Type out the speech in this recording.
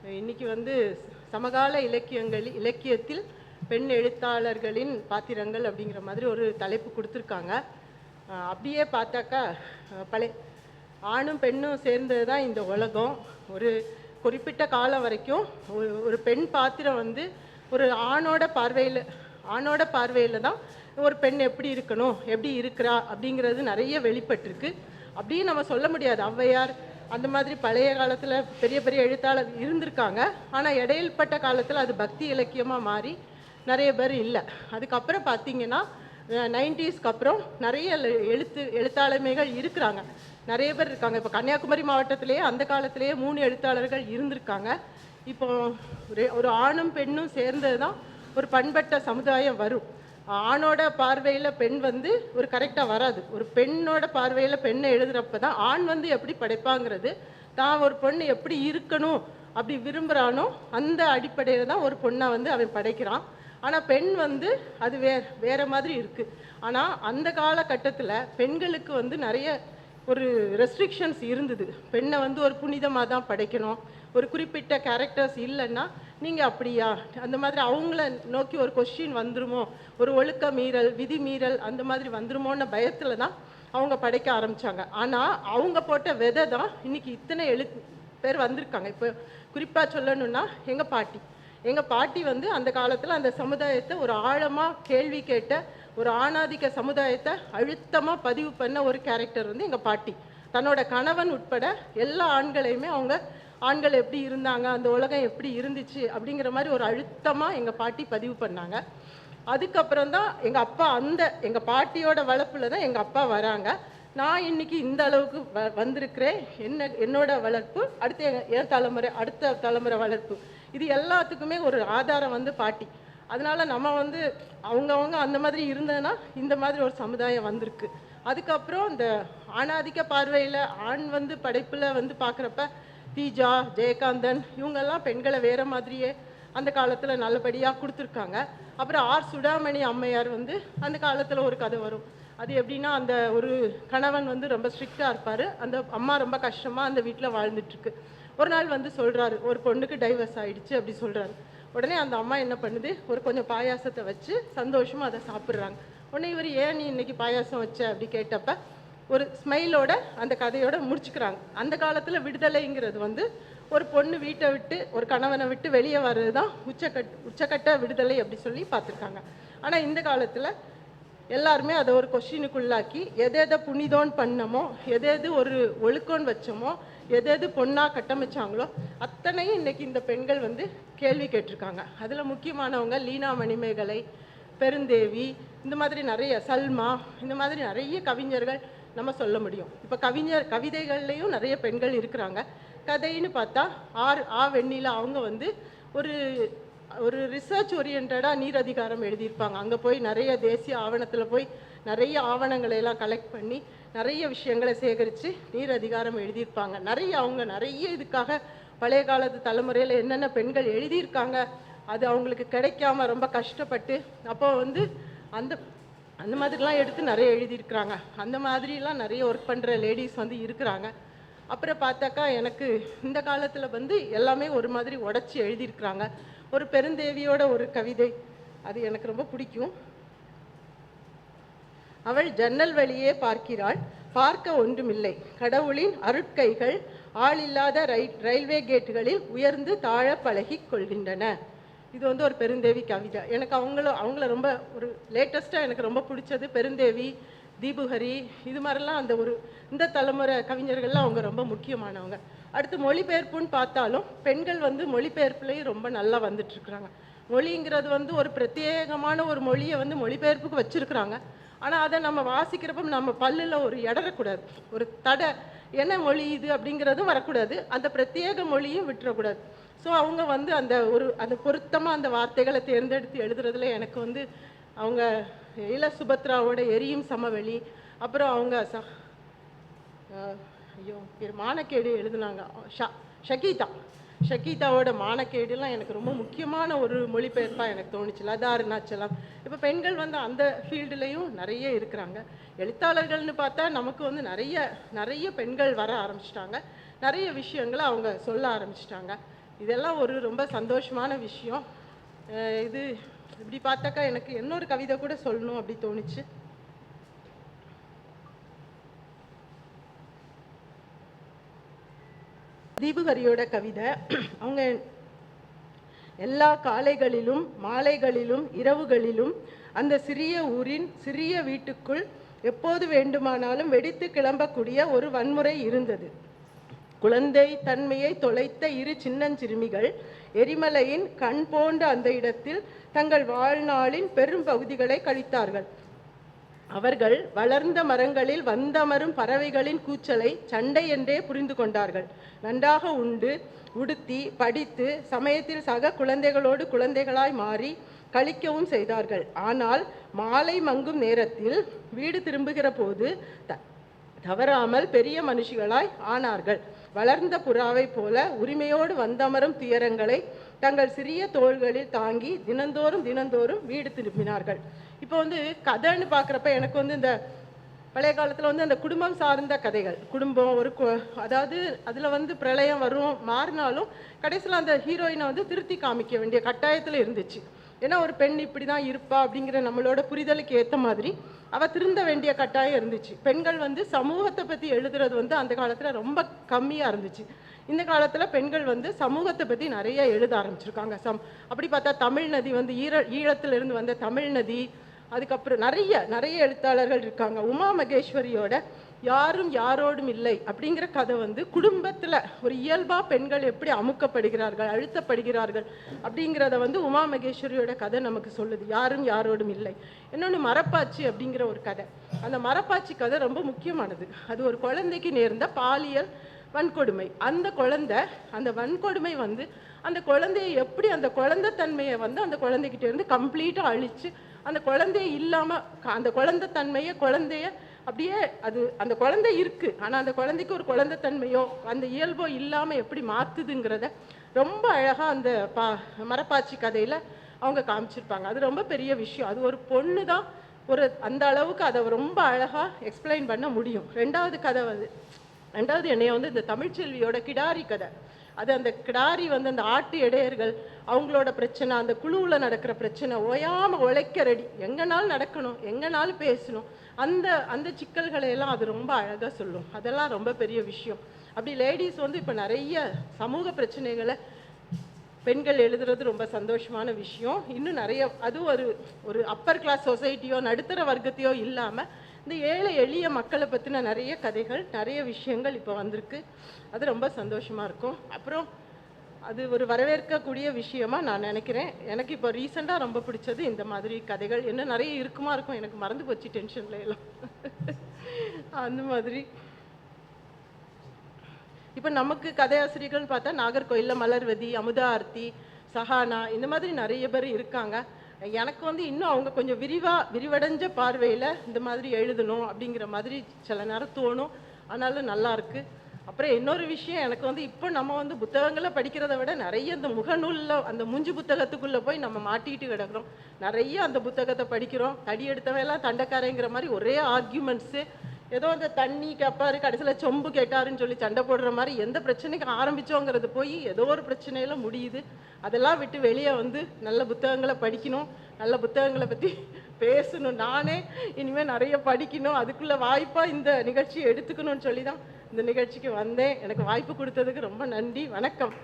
இன்னைக்கு வந்து சமகால இலக்கியத்தில் பெண் எழுத்தாளர்களின் பாத்திரங்கள் அப்படிங்கிற மாதிரி ஒரு தலைப்பு கொடுத்துருக்காங்க. அப்படியே பார்த்தாக்கா பழைய ஆணும் பெண்ணும் சேர்ந்தது தான் இந்த உலகம். ஒரு குறிப்பிட்ட காலம் வரைக்கும் ஒரு பெண் பாத்திரம் வந்து ஒரு ஆணோட பார்வையில் தான் ஒரு பெண் எப்படி இருக்கணும், எப்படி இருக்கிறா அப்படிங்கிறது நிறைய வெளிப்பட்டிருக்கு. அப்படியே நம்ம சொல்ல முடியாது. ஔவையார் அந்த மாதிரி பழைய காலத்தில் பெரிய பெரிய எழுத்தாளர் இருந்திருக்காங்க. ஆனால் இடையில்பட்ட காலத்தில் அது பக்தி இலக்கியமாக மாறி நிறைய பேர் இல்லை. அதுக்கப்புறம் பார்த்தீங்கன்னா 90ஸ்க்கு அப்புறம் நிறைய எழுத்தாளமைகள் இருக்கிறாங்க, நிறைய பேர் இருக்காங்க. இப்போ கன்னியாகுமரி மாவட்டத்திலேயே அந்த காலத்திலேயே 3 எழுத்தாளர்கள் இருந்திருக்காங்க. இப்போ ஒரு ஆணும் பெண்ணும் சேர்ந்தது தான் ஒரு பண்பட்ட சமுதாயம் வரும். ஆணோட பார்வையில் பெண் வந்து ஒரு கரெக்டாக வராது. ஒரு பெண்ணோட பார்வையில் பெண்ணை எழுதுகிறப்ப தான் ஆண் வந்து எப்படி படைப்பாங்கிறது, தான் ஒரு பொண்ணு எப்படி இருக்கணும் அப்படி விரும்புகிறானோ அந்த அடிப்படையில் தான் ஒரு பொண்ணை வந்து அவன் படைக்கிறான். ஆனால் பெண் வந்து அது வேற மாதிரி இருக்குது. ஆனால் அந்த காலகட்டத்தில் பெண்களுக்கு வந்து நிறைய ஒரு ரெஸ்ட்ரிக்ஷன்ஸ் இருந்தது. பெண்ணை வந்து ஒரு புனிதமாக தான் படைக்கணும், ஒரு குறிப்பிட்ட கேரக்டர்ஸ் இல்லைன்னா நீங்கள் அப்படியா அந்த மாதிரி அவங்கள நோக்கி ஒரு கொஸ்டின் வந்துருமோ, ஒரு ஒழுக்க மீறல் விதி மீறல் அந்த மாதிரி வந்துருமோன்னு பயத்தில் தான் அவங்க படைக்க ஆரம்பித்தாங்க. ஆனால் அவங்க போட்ட விதை தான் இன்றைக்கி இத்தனை பேர் வந்திருக்காங்க. இப்போ குறிப்பாக சொல்லணுன்னா எங்கள் பாட்டி வந்து அந்த காலத்தில் அந்த சமுதாயத்தை ஒரு ஆழமாக கேள்வி கேட்ட ஒரு ஆணாதிக்க சமுதாயத்தை அழுத்தமாக பதிவு பண்ண ஒரு கேரக்டர் வந்து எங்கள் பாட்டி. தன்னோட கணவன் உட்பட எல்லா ஆண்களையுமே ஆண்கள் எப்படி இருந்தாங்க, அந்த உலகம் எப்படி இருந்துச்சு அப்படிங்கிற மாதிரி ஒரு அழுத்தமாக எங்கள் பாட்டி பதிவு பண்ணாங்க. அதுக்கப்புறம் தான் எங்கள் பாட்டியோட வளர்ப்பில் தான் எங்கள் அப்பா வராங்க. நான் இன்னைக்கு இந்த அளவுக்கு வந்திருக்கிறேன். என்னோட வளர்ப்பு, அடுத்த தலைமுறை வளர்ப்பு, இது எல்லாத்துக்குமே ஒரு ஆதாரம் வந்து பாட்டி. அதனால நம்ம வந்து அவங்கவுங்க அந்த மாதிரி இருந்ததுன்னா இந்த மாதிரி ஒரு சமுதாயம் வந்திருக்கு. அதுக்கப்புறம் இந்த ஆணாதிக்க பார்வையில் ஆண் வந்து படைப்பில் வந்து பார்க்குறப்ப தீஜா, ஜெயகாந்தன் இவங்கெல்லாம் பெண்களை வேறு மாதிரியே அந்த காலத்தில் நல்லபடியாக கொடுத்துருக்காங்க. அப்புறம் சுடாமணி அம்மையார் வந்து அந்த காலத்தில் ஒரு கதை வரும். அது எப்படின்னா, அந்த ஒரு கணவன் வந்து ரொம்ப ஸ்ட்ரிக்டாக இருப்பார், அந்த அம்மா ரொம்ப கஷ்டமாக அந்த வீட்டில் வாழ்ந்துட்டுருக்கு. ஒரு நாள் வந்து சொல்கிறாரு, ஒரு பொண்ணுக்கு டைவர்ஸ் ஆகிடுச்சு அப்படி சொல்கிறாரு. உடனே அந்த அம்மா என்ன பண்ணுது, ஒரு கொஞ்சம் பாயாசத்தை வச்சு சந்தோஷமாக அதை சாப்பிட்றாங்க. உடனே இவர் ஏன் நீ இன்னைக்கு பாயாசம் வச்ச அப்படி கேட்டப்ப ஒரு ஸ்மைலோட அந்த கதையோட முடிச்சுக்கிறாங்க. அந்த காலத்தில் விடுதலைங்கிறது வந்து ஒரு பொண்ணு வீட்டை விட்டு ஒரு கணவனை விட்டு வெளியே வர்றது தான் உச்சக்கட்ட விடுதலை அப்படி சொல்லி பார்த்துருக்காங்க. ஆனால் இந்த காலத்தில் எல்லாருமே அதை ஒரு கொஸ்டினுக்குள்ளாக்கி எதை புனிதோன்னு பண்ணமோ, எது ஒரு ஒழுக்கோன்னு வச்சோமோ, எது பொண்ணாக கட்டமைச்சாங்களோ அத்தனையும் இன்னைக்கு இந்த பெண்கள் வந்து கேள்வி கேட்டிருக்காங்க. அதில் முக்கியமானவங்க லீனா மணிமேகலை, பெருந்தேவி, இந்த மாதிரி நிறைய சல்மா, இந்த மாதிரி நிறைய கவிஞர்கள் நம்ம சொல்ல முடியும். இப்போ கவிதைகள்லையும் நிறைய பெண்கள் இருக்கிறாங்க. கதைன்னு பார்த்தா வெண்ணிலா அவங்க வந்து ஒரு ரிசர்ச் ஓரியன்டாக நீர் அதிகாரம் எழுதியிருப்பாங்க. அங்கே போய் நிறைய தேசிய ஆவணத்தில் போய் நிறைய ஆவணங்களை எல்லாம் கலெக்ட் பண்ணி நிறைய விஷயங்களை சேகரித்து நீர் அதிகாரம் எழுதியிருப்பாங்க. அவங்க நிறைய இதுக்காக பழைய காலத்து தலைமுறையில் என்னென்ன பெண்கள் எழுதியிருக்காங்க அது அவங்களுக்கு கிடைக்காம ரொம்ப கஷ்டப்பட்டு அப்போ வந்து அந்த மாதிரிலாம் எடுத்து நிறைய எழுதியிருக்கிறாங்க. அந்த மாதிரிலாம் நிறைய ஒர்க் பண்ணுற லேடிஸ் வந்து இருக்கிறாங்க. அப்புறம் பார்த்தாக்கா எனக்கு இந்த காலத்தில் வந்து எல்லாமே ஒரு மாதிரி உடச்சி எழுதியிருக்கிறாங்க. ஒரு பெருந்தேவியோட ஒரு கவிதை அது எனக்கு ரொம்ப பிடிக்கும். அவள் ஜன்னல் வழியே பார்க்கிறாள், பார்க்க ஒன்றுமில்லை, கடவுளின் அருட்கைகள் ஆளில்லாத ரயில்வே கேட்டுகளில் உயர்ந்து தாழ பழகி கொள்கின்றன. இது வந்து ஒரு பெருந்தேவி கவிதை. எனக்கு அவங்கள ரொம்ப ஒரு லேட்டஸ்ட்டாக எனக்கு ரொம்ப பிடிச்சது பெருந்தேவி, தீபுஹரி, இது மாதிரிலாம் இந்த தலைமுறை கவிஞர்கள்லாம் அவங்க ரொம்ப முக்கியமானவங்க. அடுத்து மொழிபெயர்ப்புன்னு பார்த்தாலும் பெண்கள் வந்து மொழிபெயர்ப்புலேயும் ரொம்ப நல்லா வந்துட்டுருக்குறாங்க. மொழிங்கிறது வந்து ஒரு பிரத்யேகமான ஒரு மொழியை வந்து மொழிபெயர்ப்புக்கு வச்சுருக்குறாங்க. ஆனால் அதை நம்ம வாசிக்கிறப்ப நம்ம பல்லில் ஒரு இடறக்கூடாது, ஒரு தடை என்ன மொழி இது அப்படிங்கிறதும் வரக்கூடாது, அந்த பிரத்யேக மொழியும் விட்டுறக்கூடாது. ஸோ அவங்க வந்து அந்த பொருத்தமாக அந்த வார்த்தைகளை தேர்ந்தெடுத்து எழுதுறதுல எனக்கு வந்து அவங்க சுபத்ராவோட எரியும் சமவெளி, அப்புறம் அவங்க மானக்கேடு எழுதுனாங்க, ஷகீதாவோட மானக்கேடுலாம் எனக்கு ரொம்ப முக்கியமான ஒரு மொழிபெயர்ப்பாக எனக்கு தோணுச்சு. லதா அருணாச்சலம். இப்போ பெண்கள் வந்து அந்த ஃபீல்டுலேயும் நிறைய இருக்கிறாங்க. எழுத்தாளர்கள்னு பார்த்தா நமக்கு வந்து நிறைய பெண்கள் வர ஆரம்பிச்சிட்டாங்க, நிறைய விஷயங்களை அவங்க சொல்ல ஆரம்பிச்சிட்டாங்க. இதெல்லாம் ஒரு ரொம்ப சந்தோஷமான விஷயம். இது இப்படி பார்த்தாக்கா எனக்கு இன்னொரு கவிதை கூட சொல்லணும் அப்படி தோணுச்சு. தீபுகரியோட கவிதை. அவங்க எல்லா காலைகளிலும் மாலைகளிலும் இரவுகளிலும் அந்த சிறிய ஊரின் சிறிய வீட்டுக்குள் எப்போது வேண்டுமானாலும் வெடித்து கிளம்பக்கூடிய ஒரு வன்முறை இருந்தது. குழந்தை தன்மையை தொலைத்த இரு சின்னஞ்சிறுமிகள் எரிமலையின் கண் போன்ற அந்த இடத்தில் தங்கள் வாழ்நாளின் பெரும் பகுதிகளை கழித்தார்கள். அவர்கள் வளர்ந்த மரங்களில் வந்தமரும் பறவைகளின் கூச்சலை சண்டை என்றே புரிந்து கொண்டார்கள். நன்றாக உண்டு உடுத்தி படித்து சமயத்தில் சக குழந்தைகளோடு குழந்தைகளாய் மாறி கழிக்கவும் செய்தார்கள். ஆனால் மாலை மங்கும் நேரத்தில் வீடு திரும்புகிற போது தவறாமல் பெரிய மனுஷிகளாய் ஆனார்கள். வளர்ந்த புறாவை போல உரிமையோடு வந்தமரும் துயரங்களை தங்கள் சிறிய தோள்களில் தாங்கி தினந்தோறும் வீடு திரும்பினார்கள். இப்போ கதைன்னு பார்க்குறப்ப எனக்கு இந்த பழைய காலத்தில் அந்த குடும்பம் சார்ந்த கதைகள், குடும்பம் ஒரு அதாவது அதில் பிரளயம் வரும் மாறினாலும் கடைசியில் அந்த ஹீரோயினை திருத்தி காமிக்க வேண்டிய கட்டாயத்தில் இருந்துச்சு. ஏன்னா ஒரு பெண் இப்படி தான் இருப்பா அப்படிங்கிற நம்மளோட புரிதலுக்கு ஏற்ற மாதிரி அவள் திருந்த வேண்டிய கட்டாயம் இருந்துச்சு. பெண்கள் சமூகத்தை பற்றி எழுதுறது அந்த காலத்தில் ரொம்ப கம்மியாக இருந்துச்சு. இந்த காலத்தில் பெண்கள் சமூகத்தை பற்றி நிறைய எழுத ஆரம்பிச்சிருக்காங்க. அப்படி பார்த்தா தமிழ் நதி ஈழத்திலிருந்து வந்த தமிழ் நதி, அதுக்கப்புறம் நிறைய எழுத்தாளர்கள் இருக்காங்க. உமா மகேஸ்வரியோட யாரும் யாரோடும் இல்லை அப்படிங்கிற கதை குடும்பத்தில் ஒரு இயல்பாக பெண்கள் எப்படி அமுக்கப்படுகிறார்கள், அழுத்தப்படுகிறார்கள் அப்படிங்கிறத உமா மகேஸ்வரியோட கதை நமக்கு சொல்லுது. யாரும் யாரோடும் இல்லை. இன்னொன்று மரப்பாச்சி அப்படிங்கிற ஒரு கதை. அந்த மரப்பாச்சி கதை ரொம்ப முக்கியமானது. அது ஒரு குழந்தைக்கு நேர்ந்த பாலியல் வன்கொடுமை. அந்த வன்கொடுமை அந்த குழந்தையை எப்படி அந்த குழந்தைத்தன்மையை அந்த குழந்தைகிட்ட இருந்து கம்ப்ளீட்டாக அழித்து அந்த குழந்தைய இல்லாமல் அந்த குழந்தைய அப்படியே அது அந்த குழந்தை இருக்குது, ஆனால் அந்த குழந்தைக்கு ஒரு குழந்தைத்தன்மையோ அந்த இயல்போ இல்லாமல் எப்படி மாற்றுதுங்கிறத ரொம்ப அழகாக அந்த மரப்பாச்சி கதையில் அவங்க காமிச்சிருப்பாங்க. அது ரொம்ப பெரிய விஷயம். அது ஒரு பொண்ணு தான் அந்த அளவுக்கு அதை ரொம்ப அழகாக எக்ஸ்பிளைன் பண்ண முடியும். ரெண்டாவது என்னைய இந்த தமிழ்ச்செல்வியோட கிடாரி கதை. அது அந்த கிடாரி அந்த ஆட்டு இடையர்கள் அவங்களோட பிரச்சனை, அந்த குழுவில் நடக்கிற பிரச்சனை, ஓயாமல் உழைக்க ரெடி, எங்கனாலும் நடக்கணும், எங்கனாலும் பேசணும், அந்த சிக்கல்களை எல்லாம் அது ரொம்ப அழகாக சொல்லும். அதெல்லாம் ரொம்ப பெரிய விஷயம். அப்படி லேடிஸ் இப்போ நிறைய சமூக பிரச்சனைகளை பெண்கள் எழுதுறது ரொம்ப சந்தோஷமான விஷயம். இன்னும் நிறைய அது ஒரு அப்பர் கிளாஸ் சொசைட்டியோ நடுத்தர வர்க்கத்தையோ இல்லாமல் இந்த ஏழை எளிய மக்களை பற்றின நிறைய கதைகள், நிறைய விஷயங்கள் இப்போ வந்திருக்கு. அது ரொம்ப சந்தோஷமாக இருக்கும். அப்புறம் அது ஒரு வரவேற்கக்கூடிய விஷயமா நான் நினைக்கிறேன். எனக்கு இப்போ ரீசெண்டாக ரொம்ப பிடிச்சது இந்த மாதிரி கதைகள். இன்னும் நிறைய இருக்கும், எனக்கு மறந்து போச்சு டென்ஷன்ல எல்லாம். அந்த மாதிரி இப்போ நமக்கு கதையாசிரியர்கள்னு பார்த்தா நாகர்கோயிலில் மலர்வதி, அமுதா ஆர்த்தி, சஹானா, இந்த மாதிரி நிறைய பேர் இருக்காங்க. எனக்கு இன்னும் அவங்க கொஞ்சம் விரிவடைஞ்ச பார்வையில் இந்த மாதிரி எழுதணும் அப்படிங்கிற மாதிரி சில நேரம் தோணும். ஆனாலும் நல்லா இருக்கு. அப்புறம் இன்னொரு விஷயம், எனக்கு இப்போ நம்ம புத்தகங்களை படிக்கிறத விட நிறைய இந்த முகநூலில் அந்த மூஞ்சி புத்தகத்துக்குள்ளே போய் நம்ம மாட்டிட்டு கிடக்கிறோம். நிறைய அந்த புத்தகத்தை படிக்கிறோம். தடி எடுத்தவையெல்லாம் தண்டைக்காரங்கிற மாதிரி ஒரே ஆர்கியூமெண்ட்ஸு. ஏதோ அந்த தண்ணி கேட்பாரு, கடைசியில் சொம்பு கேட்டாருன்னு சொல்லி சண்டை போடுற மாதிரி எந்த பிரச்சனைக்கு ஆரம்பித்தோங்கிறது போய் ஏதோ ஒரு பிரச்சனையில முடியுது. அதெல்லாம் விட்டு வெளியே நல்ல புத்தகங்களை படிக்கணும், நல்ல புத்தகங்களை பற்றி பேசணும். நானே இனிமேல் நிறைய படிக்கணும், அதுக்குள்ள வாய்ப்பாக இந்த நிகழ்ச்சியை எடுத்துக்கணும்னு சொல்லி தான் இந்த நிகழ்ச்சிக்கு வந்தேன். எனக்கு வாய்ப்பு கொடுத்ததுக்கு ரொம்ப நன்றி. வணக்கம்.